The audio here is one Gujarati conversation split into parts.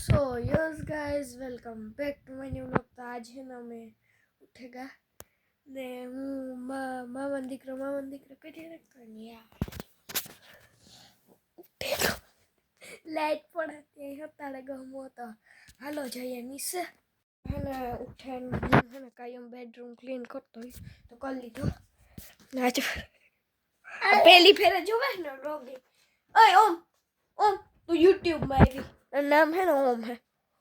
So yes guys welcome back to my new vlog. तो आज है ना मैं उठेगा ने હું મામા દીકરો કરી નાખતો ને યાર ઉઠેગો લાઈટ પડે તે હતાડે ગમો તો હાલો જઈએ નીચે હેને ઉઠીને હેને કાયમ બેડરૂમ ક્લીન કરતો હોય તો કરી લીધો નાચ પહેલી ફેરે જોવે ને રોગી ઓય ઓમ તું YouTube માં આવી नाम है ना ओम है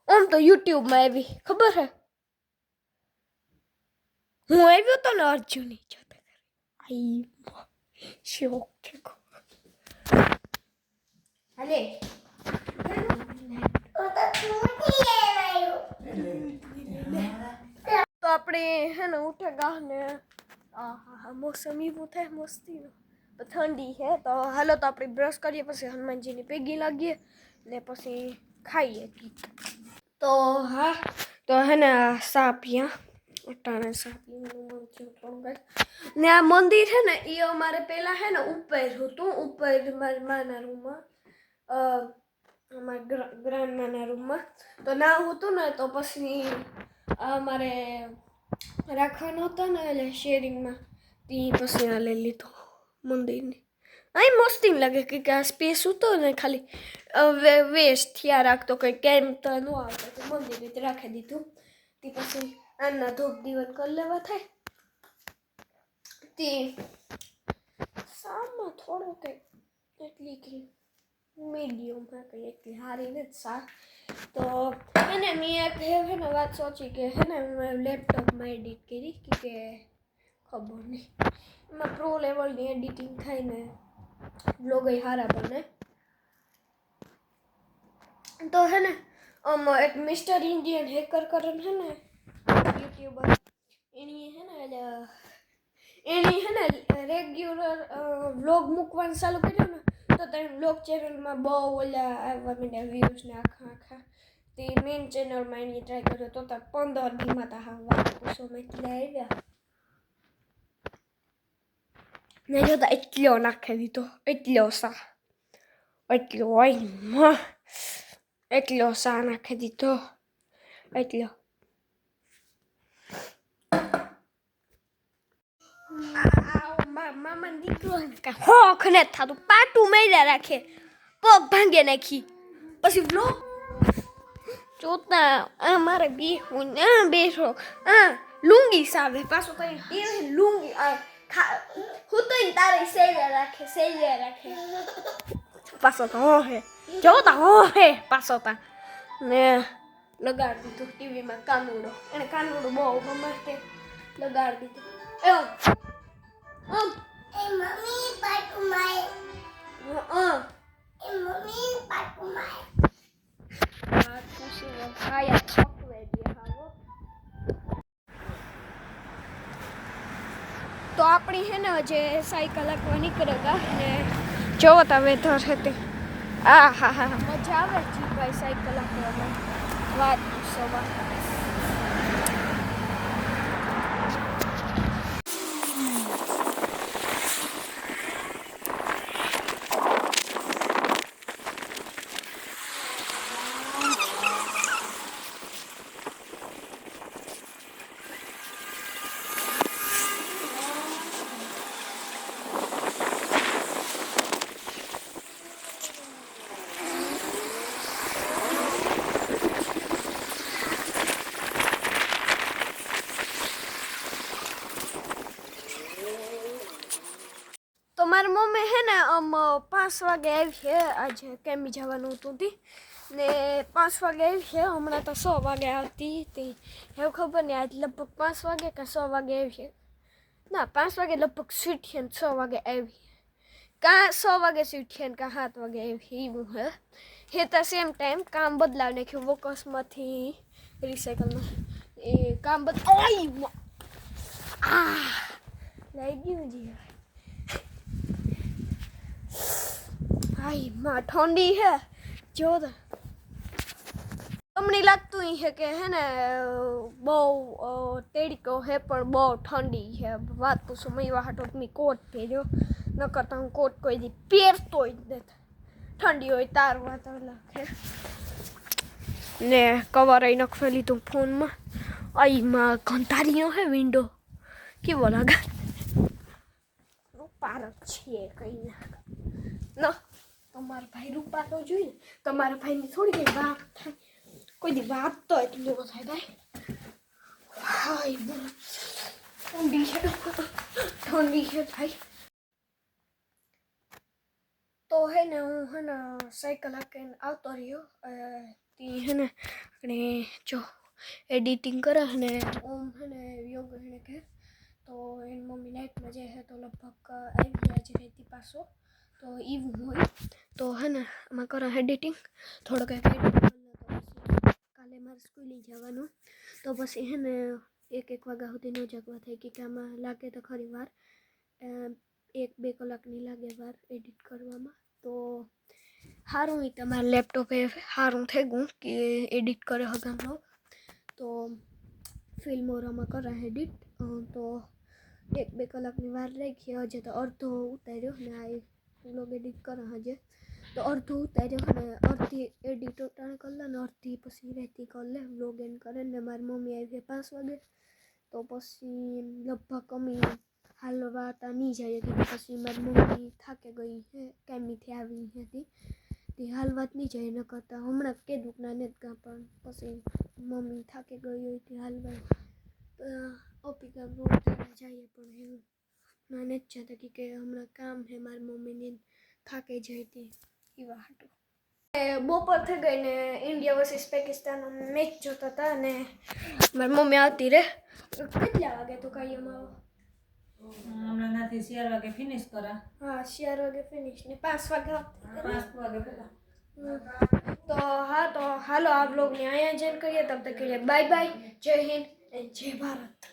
ओम तो YouTube में भी खबर है हूँ આવ્યો તો ને અર્જુની જોતે आई शौक को अरे तो अपने है ना उठेगा ने मौसम ही वो है मस्ती तो ठंडी है तो हालो तो अपने ब्रश करिए પછી હનુમાનજીની પેગી લાગીએ ને પછી ખાઈએ તો હા તો હે ને સા પીયા અટાણે સા પીવાનું મન થયું થોડું ને આ મંદિર છે ને એ અમારે પહેલા હે ને ઉપર હતું ઉપર મારા રૂમમાં અમારા ગ્રાન્ડમાના રૂમમાં તો ના હતું ને તો પછી અમારે રાખવાનો હતો ને એટલે શેરિંગમાં તે પછી આ લઈ લીધો મંદિરની आई मस्ती लगे कि आ स्पेस होतो ने खाली वेस्ट थिया રાખતો કઈ કેમ તો નો આવતો તો મંદિર રીતે રાખી દીધું તે પછી આના ધૂપ દીવત કરી લેવા થાય તે સામમાં થોડો કઈ એટલી કે મીડિયમ માં કઈ એટલી હારી ને સા તો એને મેં કહે ને વાત સોચી કે હે ને મેં લેપટોપમાં એડિટ કરી કે ખબર નહીં એમાં પ્રો લેવલની એડિટિંગ થાય ને ब्लॉग ही हारा बने तो है ना एक मिस्टर इंडियन हैकर करन है ना यूट्यूबर एनी है ना रेग्युलर व्लॉग मुकवान चालू कर्यो ने तो ते व्लॉग चैनल में बહુ ઓલા આવવા માંડ્યા વ્યુઝ ને આખા તે મેઇન ચેનલ માં એની ટ્રાય કર્યો તો 15 દી માં તા હા પૂછો મેં એટલે આવ્યા ને જો તો એટલો નાખી દીધો એટલો સા એટલો હોય એટલો સા નાખી દીધો એટલો મામા દીકરો હોખ ને થાતું પાટું મેળ્યા રાખે પગ ભાંગે નાખી પછી વ્લોગ જોતા મારે બેહું બેસો લુંગી સાવે પાછો કઈ લુંગી હું તો તારી સેલે રાખે પાછો તો હે જોતા હે પાછો તા ને લગાડી દીધું ટીવીમાં કાનુડો એને કાનુડો બહુ ગમે તે લગાડી દીધું એ મમ્મી પાટુ માય એ મમ્મી પાટુ માય આ ખુશી ખાયા છોકવે દે હાવો तो अपनी है ना जे साइकिल को निकलेगा ने जो ता वेधर है ते हा मजा आवे जी भाई साइकिल को बात सवा तो मार मम्मी है ना 5 વાગે આવી છે આજે કેમી જવાનું હતું તી ને 5 વાગે આવી છે હમણાં તો 6 વાગે આવતી હતી એવું ખબર નહીં આજ લગભગ 5 વાગે કે 6 વાગે આવી છે ના 5 વાગે લગભગ છૂટી ને 6 વાગે આવી કા 6 વાગે છૂટી ને કા 7 વાગે આવી એવું હે તો સેમ ટાઈમ કામ બદલાવ નાખ્યું વોકસમાંથી રિસાયકલમાં એ કામ બદલાવ લઈ ગયું જી आई माँ ठंडी है जो हमने लगता ही है कि है ना बहुत तेड़को है पर बहुत ठंडी है बात पूछो मैं वहाँ तो अपनी कोट पहनो न करता हूँ कोट कोई दी पैर तो ही देता ठंडी हो तार हुआ तो लगे ને કવર અહીં નખવી લીધું ફોનમાં. અહીંમાં ઘંટારીનો હે વિન્ડો કેવો લાગે. પારક છે કઈ ના તમારા ભાઈ રૂપાતો જોઈએ. તમારા ભાઈની થોડી કઈ વાત થાય. કોઈ દી વાત તો એટલી ન થાય ભાઈ. હાય ઠંડી છે ભાઈ. તો હે ને હું હે ને સાયકલ હાંકીને આવતો રહ્યો. તે હે ને આપણે જો એડિટિંગ કરે ને ઓમ હે ને યોગ હે કે તો એની મમ્મી નાઇટમાં જાય છે તો લગભગ આવી ગયા છે રેતી પાછો. તો એવું હોય તો હે ને આમાં કરો એડિટિંગ થોડોક એડિટિંગ કરી તો પછી કાલે મારે સ્કૂલે જવાનું. તો પછી હે ને 1 વાગ્યા સુધી ન જગવા થઈ કે આમાં લાગે તો ખરી વાર 1-2 કલાકની લાગે વાર એડિટ કરવામાં. તો સારું એ તમારા લેપટોપે સારું થઈ ગયું કે એડિટ કરે હગામનો. તો ફિલ્મોરામાં કરે એડિટ તો 1-2 કલાકની વાર રાખી. હજે તો અડધો ઉતાર્યો ને આ વ્લોગ એડિટ કરે હજે તો અડધો ઉતાર્યો ને અડધી એડિટ ઉતારે કરી લે ને અડધી પછી રહેતી કરી લે વ્લોગ એન્ડ કરે ને. મારી મમ્મી આવી 5 વાગે તો પછી લગભગ અમે હાલવા તા નહીં જાય કે પછી મારી મમ્મી થાકે ગઈ છે કેમીથી આવી હતી તે હાલવા જ નહીં જાય ન કરતા હમણાં કીધું ના ને કાં પણ પછી મમ્મી થાકે ગઈ હોય તે હાલવા ઓપિકા રોડ જઈએ પણ એવું ના જ જતા કે હમણાં કામ છે મારી મમ્મીને થાકે જાય હતી એવા હતું. બપોર થઈ ગઈ ને ઇન્ડિયા વર્સિસ પાકિસ્તાન મેચ જોતા હતા ને મારી મમ્મી આવતી રે. કેટલા વાગે તો કાંઈ એમાં હમણાં નથી 4 વાગે ફિનિશ કરા. હા 4 વાગે ફિનિશ ને 5 વાગે 5 વાગે પેલા. તો હા તો હાલો આ વ્લોગને અહીંયા જેન કરીએ તબ તક કે બાય બાય જય હિન્દ એન્ડ જય ભારત.